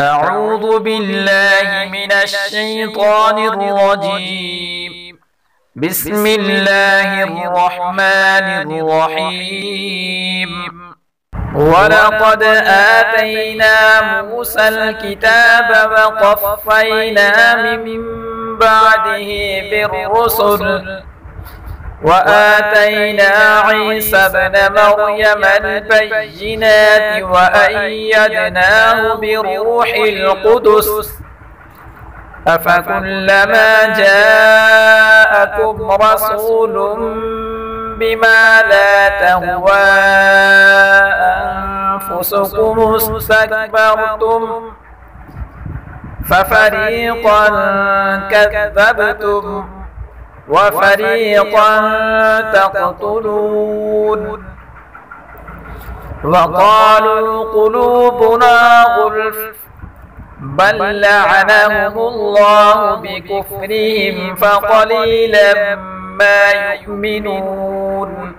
أعوذ بالله من الشيطان الرجيم. بسم الله الرحمن الرحيم. ولقد آتينا موسى الكتاب وقفينا من بعده بالرسل وآتينا عيسى ابن مريم البينات وأيدناه بروح القدس أفكلما جاءكم رسول بما لا تهوى أنفسكم استكبرتم ففريقا كذبتم وفريقا تقتلون وقالوا قلوبنا غلف بل لعنهم الله بكفرهم فقليلا ما يؤمنون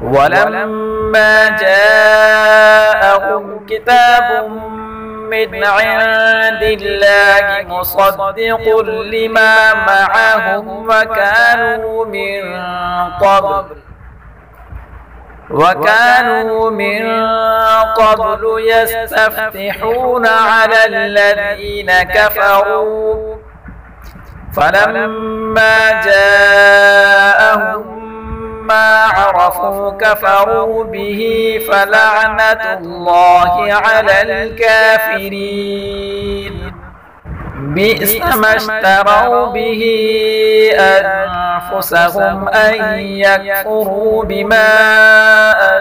ولما جاءهم كتاب من عند الله مصدق لما معهم وكانوا من قبل يستفتحون على الذين كفروا فلما جاءهم ما عرفوا كفروا به فلعنة الله على الكافرين بئس ما اشتروا به أنفسهم أن يكفروا بما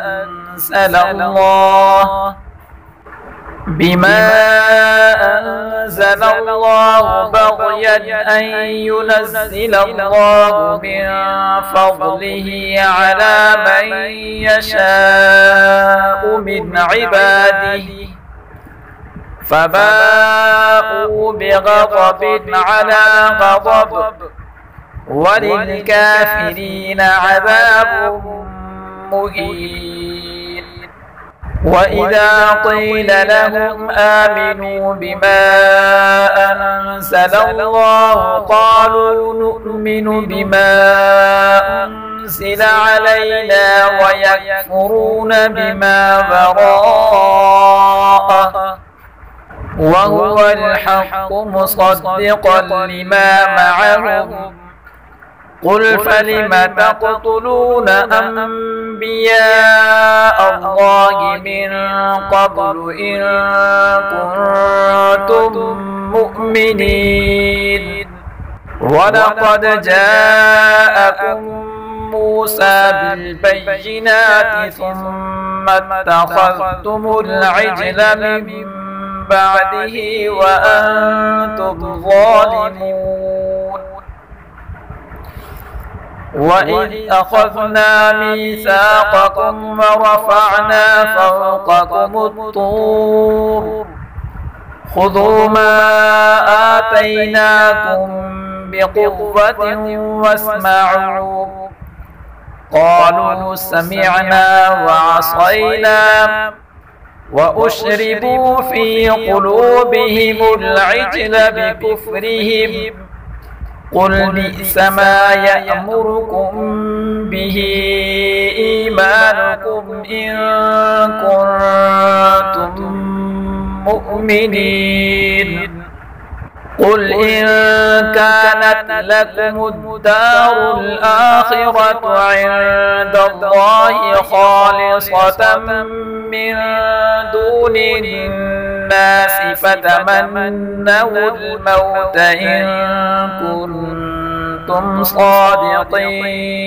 أنزل الله بغيا أن ينزل الله من فضله على من يشاء من عباده فباءوا بغضب على غضب وللكافرين عذاب مهين. وإذا قيل لهم آمنوا بما أنزل الله قالوا نؤمن بما أنزل علينا ويكفرون بما وراءه وهو الحق مصدقا لما معهم قل فلم تقتلون أنبياء الله من قبل إن كنتم مؤمنين ولقد جاءكم موسى بالبينات ثم اتخذتم العجل من بعده وأنتم ظالمون وإذ أخذنا ميثاقكم ورفعنا فوقكم الطور خذوا ما آتيناكم بقوة واسمعوا قالوا سمعنا وعصينا وأشربوا في قلوبهم العجل بكفرهم قل بئس ما يأمركم به إيمانكم إن كنتم مؤمنين قل إن كانت لكم الدار الآخرة عند الله خالصة من دون الناس فتمنوا الموت إن كنتم صادقين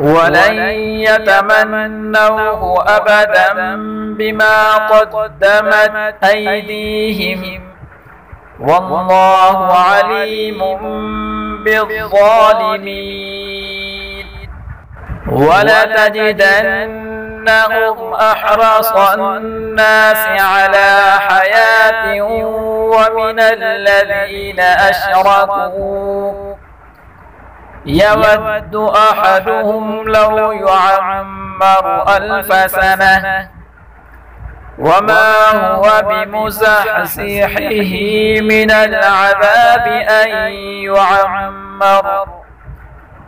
ولن يتمنوه أبدا بما قدمت أيديهم والله عليم بالظالمين ولتجدنهم أحرص الناس على حياة ومن الذين أشركوا يود أحدهم لو يعمر 1000 سنة وما هو بمزحزحه من العذاب أن يعمر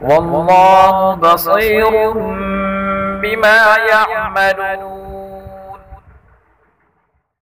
والله بصير بما يعملون.